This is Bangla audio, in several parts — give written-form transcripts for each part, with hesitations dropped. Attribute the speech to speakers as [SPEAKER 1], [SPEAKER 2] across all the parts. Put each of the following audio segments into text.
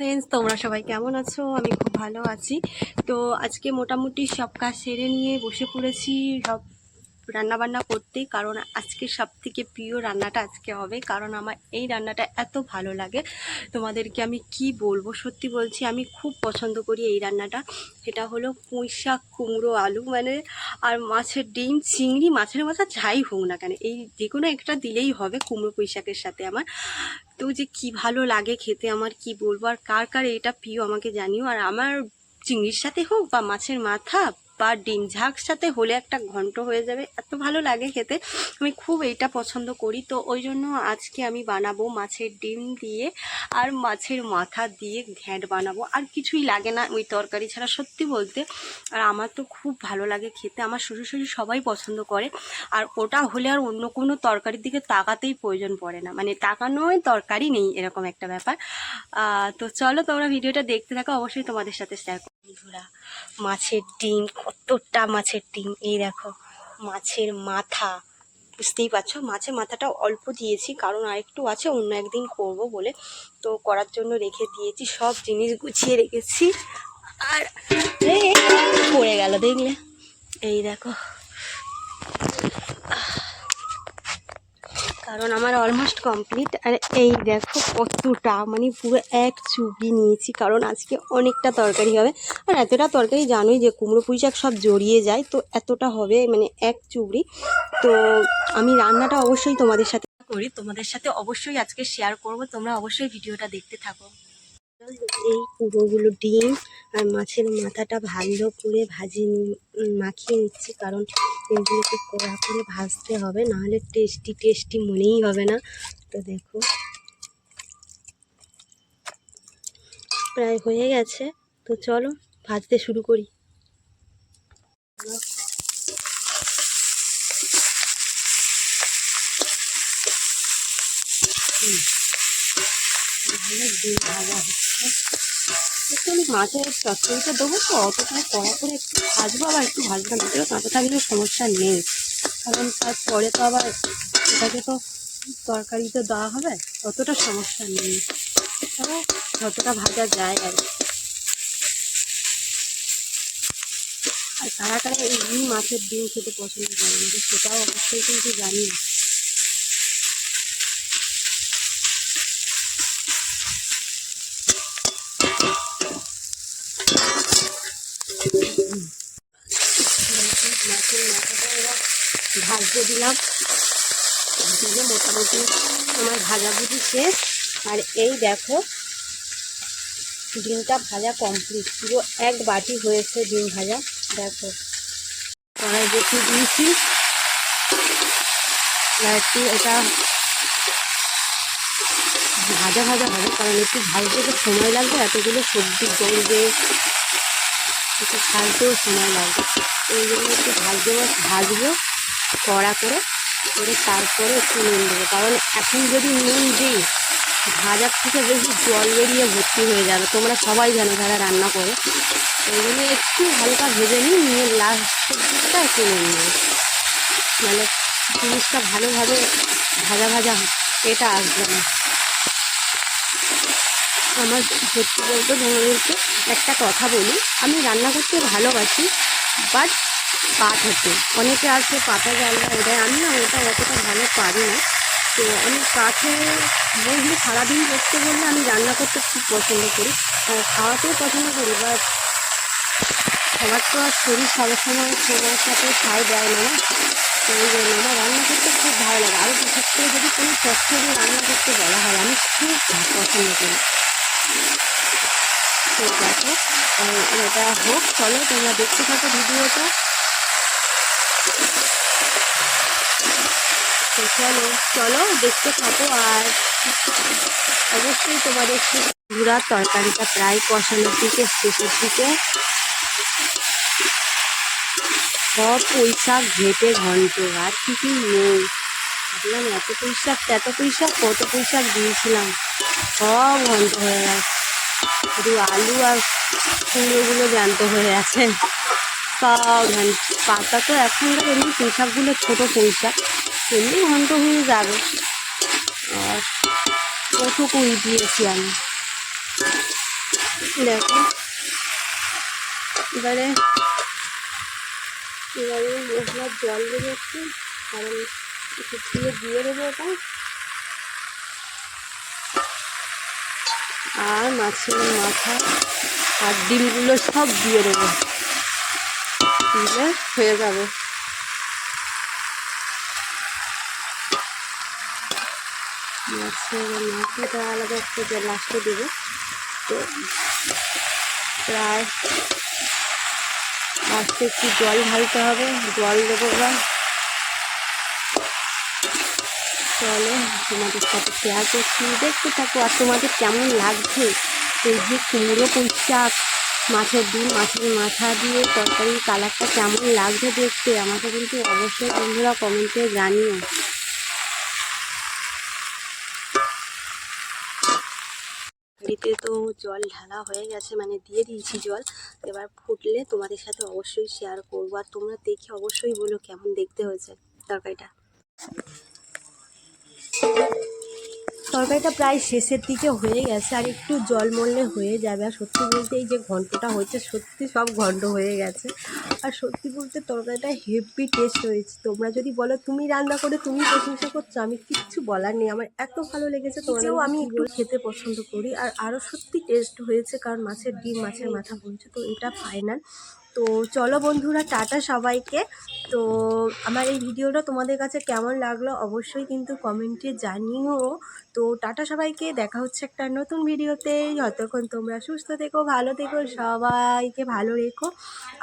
[SPEAKER 1] ফ্রেন্ডস, তোমরা সবাই কেমন আছো? আমি খুব ভালো আছি। তো আজকে মোটামুটি সব কাজ সেরে নিয়ে বসে পড়েছি সব রান্নাবান্না করতে, কারণ আজকে সব থেকে প্রিয় রান্নাটা আজকে হবে। কারণ আমার এই রান্নাটা এত ভালো লাগে, তোমাদেরকে আমি কি বলবো। সত্যি বলছি, আমি খুব পছন্দ করি এই রান্নাটা। সেটা হলো পুঁই শাক, কুমড়ো, আলু মানে আর মাছের ডিম, চিংড়ি, মাছের মাথা, যাই হোক না কেন এই যে কোনো একটা দিলেই হবে কুমড়ো পুঁই শাকের সাথে আমার। তো যে কি ভালো লাগে খেতে, আমার কি বলবো। আর কার কার এটা প্রিয় আমাকে জানিও। আর আমার চিংড়ির সাথে হোক বা মাছের মাথা বা ডিম ঝাঁক সাথে হলে একটা ঘন্ট হয়ে যাবে, এত ভালো লাগে খেতে। আমি খুব এইটা পছন্দ করি। তো ওই জন্য আজকে আমি বানাবো মাছের ডিম দিয়ে আর মাছের মাথা দিয়ে ঘ্যাঁট বানাবো। আর কিছুই লাগে না ওই তরকারি ছাড়া, সত্যি বলতে। আর আমার তো খুব ভালো লাগে খেতে, আমার শ্বশুর শাশুড়ি সবাই পছন্দ করে। আর ওটা হলে আর অন্য কোনো তরকারির দিকে তাকাতেই প্রয়োজন পড়ে না, মানে তাকানোই তরকারি নেই, এরকম একটা ব্যাপার। তো চলো তোমরা ভিডিওটা দেখতে থাকো, অবশ্যই তোমাদের সাথে শেয়ার করবো। বন্ধুরা, মাছের ডিম, কতটা মাছের ডিম, এই দেখো মাছের মাথা, বুঝতেই পারছো। মাছের মাথাটা অল্প দিয়েছি, কারণ আরেকটু আছে, অন্য একদিন করব বলে তো করার জন্য রেখে দিয়েছি। সব জিনিস গুছিয়ে রেখেছি। আর পড়ে গেল দেখলে, এই দেখো। কারণ আমার অলমোস্ট কমপ্লিট। আর এই দেখো কতটা, মানে পুরো এক চুবড়ি নিয়েছি, কারণ আজকে অনেকটা তরকারি হবে। আর এতটা তরকারি জানোই যে কুমড়ো পুঁই শাক সব জড়িয়ে যায়, তো এতটা হবে মানে এক চুবড়ি। তো আমি রান্নাটা অবশ্যই তোমাদের সাথে করি, তোমাদের সাথে অবশ্যই আজকে শেয়ার করব, তোমরা অবশ্যই ভিডিওটা দেখতে থাকো। এই পুরোগুলো ডিম আর মাছের মাথাটা ভালো করে মাখিয়ে নিচ্ছি, কারণ এগুলোকে কড়া করে ভাজতে হবে, নাহলে টেস্টি টেস্টি মনেই হবে না। তো দেখো প্রায় হয়ে গেছে, তো চলো ভাজতে শুরু করি। ডিম ভাজা হচ্ছে, একটু মাছের তরকারিটা দেবো, তো অতটা কড়া করে একটু ভাজবো, আবার একটু ভাজবো না, কাঁচা থাকলেও সমস্যা নেই। কারণ তারপরে তো আবার এটাকে তো তরকারিতে দেওয়া হবে, অতটা সমস্যা নেই। তবে যতটা ভাজা যায় আর কি। আর কারা কারা এই মাছের ডিম খেতে পছন্দ করেন, সেটাও অবশ্যই কিন্তু জানি। মাছের মাথাটা এবার ভাজতে দিলাম, দিয়ে মোটামুটি আমার ভাজাভুজি শেষ। আর এই দেখো ডিমটা ভাজা কমপ্লিট, পুরো এক বাটি হয়েছে ডিম ভাজা। দেখো কড়াই বসিয়ে দিয়েছি, একটু এটা ভাজা ভাজা হবে, কারণ একটু ভাজতে তো সময় লাগবে, এতগুলো সবজি গলবে, একটু ভাজতেও সময় লাগবে। এই জন্য একটু ভাজবো কড়া করে করে তারপরে একটু নুন দেবো, কারণ এখন যদি নুন দিই ভাজার থেকে বেশি জল বেরিয়ে ভর্তি হয়ে যাবে, তোমরা সবাই জানো যারা রান্না করে। ওই জন্য একটু হালকা ভেজে নিয়ে লাস্টের দিকটা একটু নুন নেবো, নাহলে জিনিসটা ভালোভাবে ভাজা ভাজা এটা আসবে না। আমার সত্যি বলতে তোমাদেরকে একটা কথা বলি, আমি রান্না করতে ভালোবাসি, বাট পাট হতে অনেকে আছে পাতা জ্বালা ওটাই, আমি না ওটা অতটা ভালো পারি না। তো আমি কাঠে বসলে সারাদিন বসতে বললে আমি রান্না করতে খুব পছন্দ করি, খাওয়াতেও পছন্দ করি। বাট সবার তো আর শরীর সবসময় সময়ের সাথে সায় দেয় না, না। তো ওই জন্য আমার রান্না করতে খুব ভালো লাগে। আরও বিশেষ করে যদি কোনো তরকারি রান্না করতে বলা হয়, আমি খুব পছন্দ করি। তো দেখো এটা হোক, চলো তোমরা দেখতে থাকো ভিডিওটা। তো চলো চলো দেখতে থাকো। আর অবশ্যই তোমাদের পুরা তরকারিটা প্রায় কষানোর দিকে, শেষের দিকে সব পুঁই শাক ঘেটে ঘন্ট, আর কিছু নেই। ভাবলাম এত পুঁই শাক কত পুঁই শাক দিয়েছিলাম, সব ঘন্ট হয়ে গেছে। শুধু আলু আর কুমড়োগুলো জ্যান্ত হয়ে আছে, সব পাতা তো এখনকার এমনি পুঁই শাকগুলো ছোটো পুঁই শাক, এমনি ঘন্ট হয়ে যাবে। আর কত কুড়ি দিয়েছি আমি, দেখো এবারে মশলার জল দেবো একটু, কারণ একটু দিয়ে দেবো ওটা। আর মাছের মাথা আর ডিমগুলো সব দিয়ে দেবো, দিলে হয়ে যাবে। মাছের মাথাটা আলাদা একটা লাস্টে দেবো। তো প্রায় লাস্টে একটু জল ঢালতে হবে, জল দেবো। এবার চলো তোমাদের সাথে শেয়ার করছি, দেখতে থাকো। আর তোমাদের কেমন লাগছে এই যে কুমড়ো পুঁই শাক, মাছের ডিম, মাছের মাথা দিয়ে তরকারির কালারটা কেমন লাগছে দেখতে, আমাকে কিন্তু অবশ্যই বন্ধুরা কমেন্টে জানিও। হাঁড়িতে তো জল ঢালা হয়ে গেছে, মানে দিয়ে দিয়েছি জল। এবার ফুটলে তোমাদের সাথে অবশ্যই শেয়ার করবো, আর তোমরা দেখে অবশ্যই বলো কেমন দেখতে হয়েছে তরকারিটা। তরকারিটা প্রায় শেষের দিকে হয়ে গেছে, আর একটু জল মরলে হয়ে যাবে। আর সত্যি বলতে এই যে ঘন্টটা হয়েছে, সত্যি সব ঘন্ট হয়ে গেছে। আর সত্যি বলতে তরকারিটা হেভি টেস্ট হয়েছে। তোমরা যদি বলো তুমি রান্না করে তুমি প্রশংসা করছো, আমি কিচ্ছু বলার নেই, আমার এত ভালো লেগেছে। তোমাদেরও আমি একটু খেতে পছন্দ করি। আর আরও সত্যি টেস্ট হয়েছে, কারণ মাছের ডিম, মাছের মাথা বলছে, তো এটা ফাইনাল। তো চলো বন্ধুরা, টাটা সবাইকে। তো আমার এই ভিডিওটা তোমাদের কাছে কেমন লাগলো অবশ্যই কিন্তু কমেন্টে জানিও। তো টাটা সবাইকে, দেখা হচ্ছে একটা নতুন ভিডিওতে। যতক্ষণ তোমরা সুস্থ থেকো, ভালো থেকো, সবাইকে ভালো রেখো।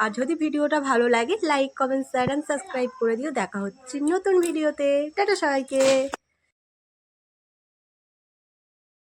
[SPEAKER 1] আর যদি ভিডিওটা ভালো লাগে like, comment, share and subscribe করে দিও। দেখা হচ্ছে নতুন ভিডিওতে। টাটা সবাইকে।